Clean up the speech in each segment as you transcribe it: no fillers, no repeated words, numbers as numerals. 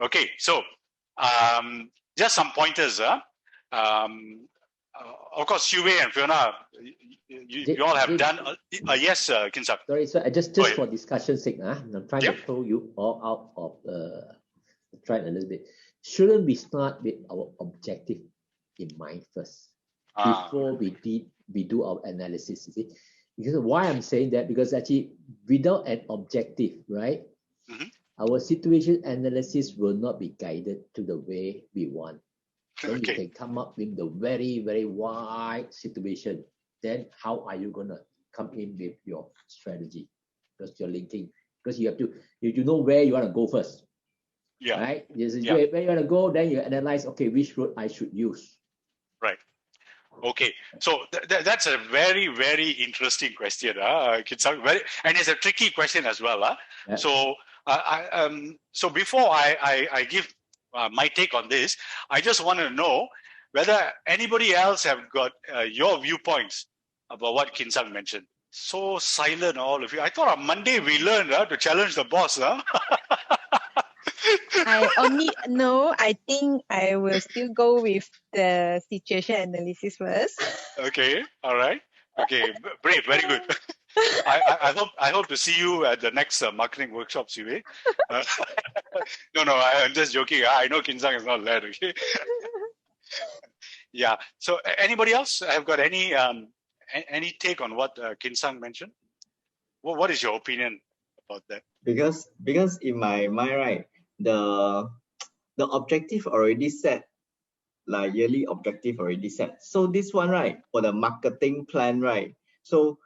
Okay, so just some pointers. Of course, Xue and Fiona, you all have done. Yes, Kin Sang. Sorry, so just for discussion's sake, I'm trying to throw you all out of try a little bit. Shouldn't we start with our objective in mind first before we do our analysis? You see? Because why I'm saying that, because actually without an objective, right, our situation analysis will not be guided to the way we want. Then you can come up with the very, very wide situation. Then how are you going to come in with your strategy? Because you're linking, because you have to know where you want to go first. Yeah. Right? Where you want to go, then you analyze, okay, which road I should use. Right. Okay. So that's a very, very interesting question. Kin Sang. And it's a tricky question as well. Yeah. So so before I give my take on this, I just want to know whether anybody else have got your viewpoints about what Kin Sang mentioned. So silent, all of you. I thought on Monday we learned to challenge the boss. I think I will still go with the situation analysis first. Okay, all right. Okay, brave, very good. I hope to see you at the next marketing workshop, Siwe. No, I'm just joking. I know Kin Sang is not led. Okay. Yeah. So, anybody else have got any take on what Kin Sang mentioned? What is your opinion about that? Because in my mind, right, the objective already set, like yearly objective already set. So this one, right, for the marketing plan, right? So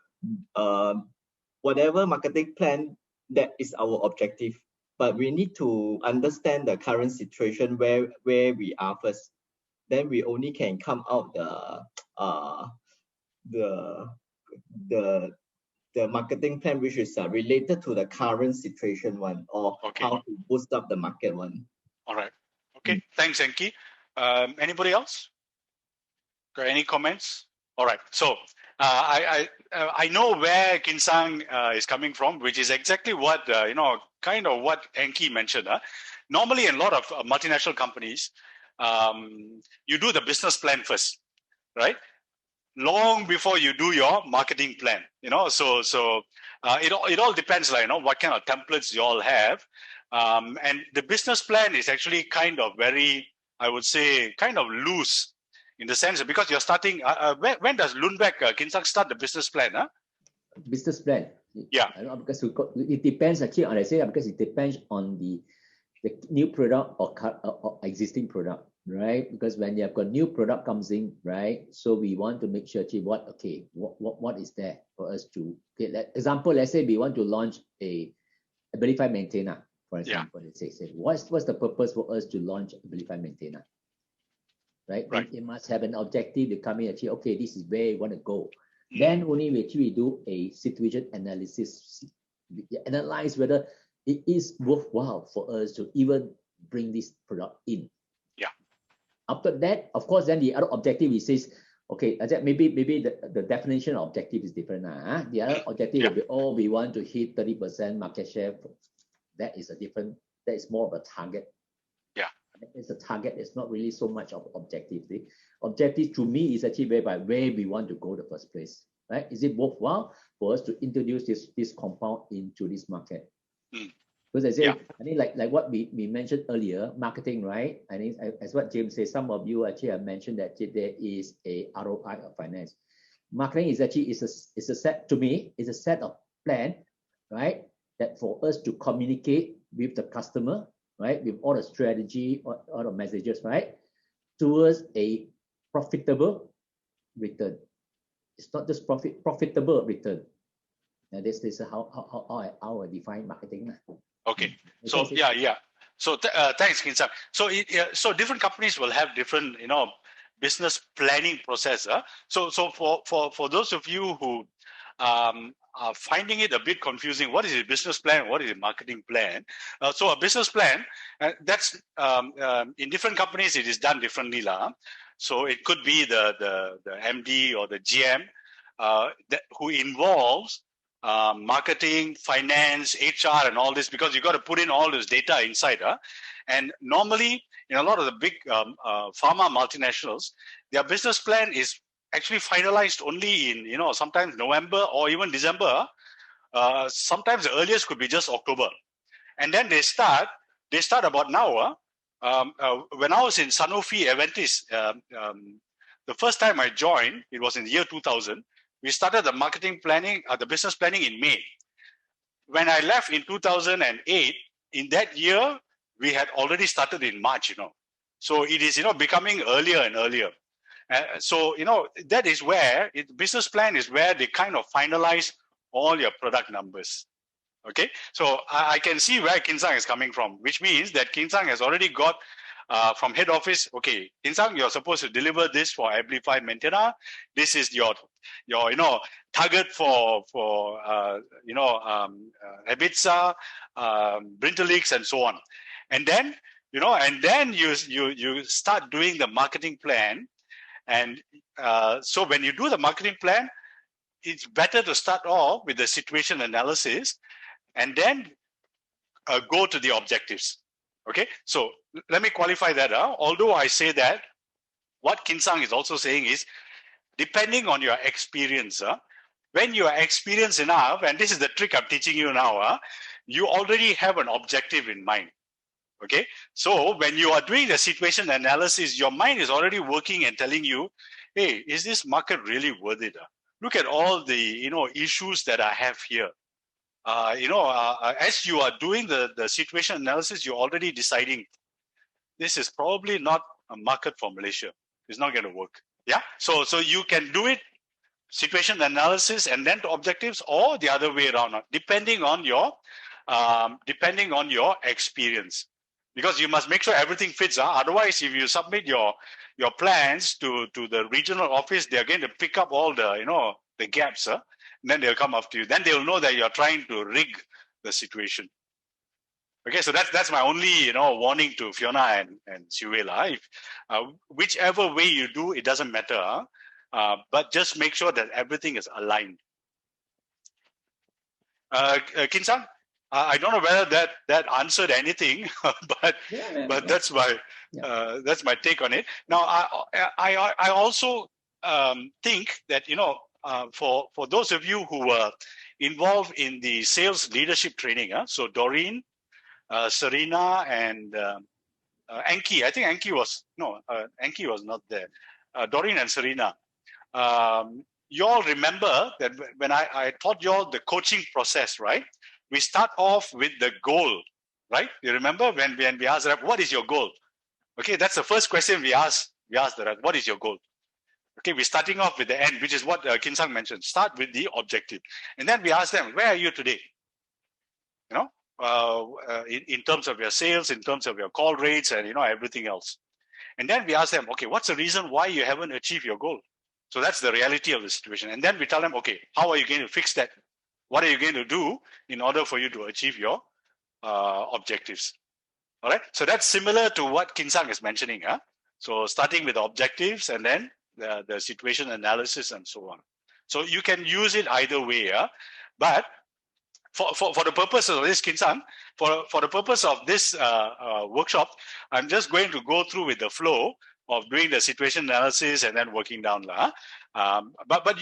whatever marketing plan, that is our objective. But we need to understand the current situation where we are first. Then we only can come out the marketing plan which is related to the current situation one, or how to boost up the market one. All right. Okay. Thanks, Enki. Anybody else? Got any comments? All right. So I know where Kin Sang is coming from, which is exactly what kind of what Enki mentioned. Normally, in a lot of multinational companies, you do the business plan first, right? Long before you do your marketing plan, So it all depends, like what kind of templates you all have, and the business plan is actually kind of very, I would say, kind of loose in the sense because you're starting. When does Lundbeck Kin Sang start the business plan? Business plan. Yeah. Because it depends actually on because it depends on the new product or existing product. Right, because when you have got new product comes in, right, so we want to make sure what is there for us to get. Example, let's say we want to launch a Abilify Maintainer, for example. Let's say what's the purpose for us to launch Abilify Maintainer, right? It must have an objective to come in and okay, this is where you want to go. Then only we do a situation analysis, analyze whether it is worthwhile for us to even bring this product in. After that, of course, then the other objective is says, okay, maybe the definition of objective is different. The other objective will be we want to hit 30% market share. That is more of a target. Yeah. It's a target. It's not really so much of objective. The objective to me is actually where we want to go in the first place. Right? Is it worthwhile for us to introduce this compound into this market? Because I say, I think like what we mentioned earlier, marketing, right? I think as what James said, some of you actually have mentioned that there is a ROI of finance. Marketing is actually is a set, to me, is a set of plan, right? That for us to communicate with the customer, right? With all the strategy, all the messages, right? Towards a profitable return. It's not just profitable return. Now this is how I define marketing. Okay. So So thanks, Kin Sang. So different companies will have different business planning process. So for those of you who are finding it a bit confusing, what is a business plan? What is a marketing plan? So a business plan that's in different companies it is done differently, So it could be the MD or the GM who involves marketing, finance, HR, and all this, because you got to put in all this data inside. And normally, in a lot of the big pharma multinationals, their business plan is actually finalized only in, sometimes November or even December. Sometimes the earliest could be just October. And then they start about now. When I was in Sanofi Aventis, the first time I joined, it was in the year 2000. We started the marketing planning, the business planning in May. When I left in 2008, in that year, we had already started in March, So it is, becoming earlier and earlier. So, that is where business plan is where they kind of finalize all your product numbers. Okay, so I can see where Kinsang is coming from, which means that Kinsang has already got from head office. Okay, Kinsang, you're supposed to deliver this for Amplify Maintena. This is your target for Habitsa, Brintalix, and so on. And then you start doing the marketing plan. And so when you do the marketing plan, it's better to start off with the situation analysis and then go to the objectives. Okay, so let me qualify that. Although I say that, what Kinsang is also saying is, depending on your experience, when you are experienced enough, and this is the trick I'm teaching you now, you already have an objective in mind. Okay, so when you are doing the situation analysis, your mind is already working and telling you, hey, is this market really worth it? Look at all the issues that I have here. As you are doing the situation analysis, you're already deciding this is probably not a market for Malaysia. It's not going to work. Yeah. So you can do it situation analysis and then to objectives, or the other way around, depending on your experience. Because you must make sure everything fits. Otherwise, if you submit your plans to the regional office, they're going to pick up all the gaps. Then they'll come after you. Then they'll know that you're trying to rig the situation. Okay, so that's my only warning to Fiona and Siwela. If whichever way you do, it doesn't matter. But just make sure that everything is aligned. Kinsang, I don't know whether that answered anything, but that's my take on it. Now, I also think that for those of you who were involved in the sales leadership training, so Doreen, Serena, and Anki. I think Anki was not there. Doreen and Serena. You all remember that when I taught you all the coaching process, right? We start off with the goal, right? You remember when we asked the rep, what is your goal? Okay, that's the first question we asked the rep, what is your goal? Okay, we're starting off with the end, which is what Kinsang mentioned. Start with the objective. And then we ask them, where are you today? In terms of your sales, in terms of your call rates, and everything else. And then we ask them, okay, what's the reason why you haven't achieved your goal? So that's the reality of the situation. And then we tell them, okay, how are you going to fix that? What are you going to do in order for you to achieve your objectives? All right. So that's similar to what Kinsang is mentioning. So starting with the objectives and then the situation analysis and so on. So you can use it either way. But for the purpose of this, Kinsang, for the purpose of this workshop, I'm just going to go through with the flow of doing the situation analysis and then working down. But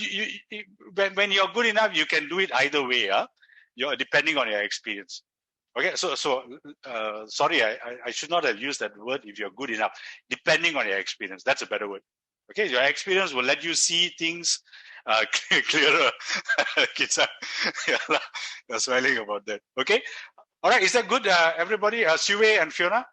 when you're good enough, you can do it either way. You're depending on your experience. Okay, so sorry, I should not have used that word. If you're good enough, depending on your experience, that's a better word. Okay, your experience will let you see things clearer. Kids are smiling about that. Okay, all right. Is that good, everybody? Siwei and Fiona.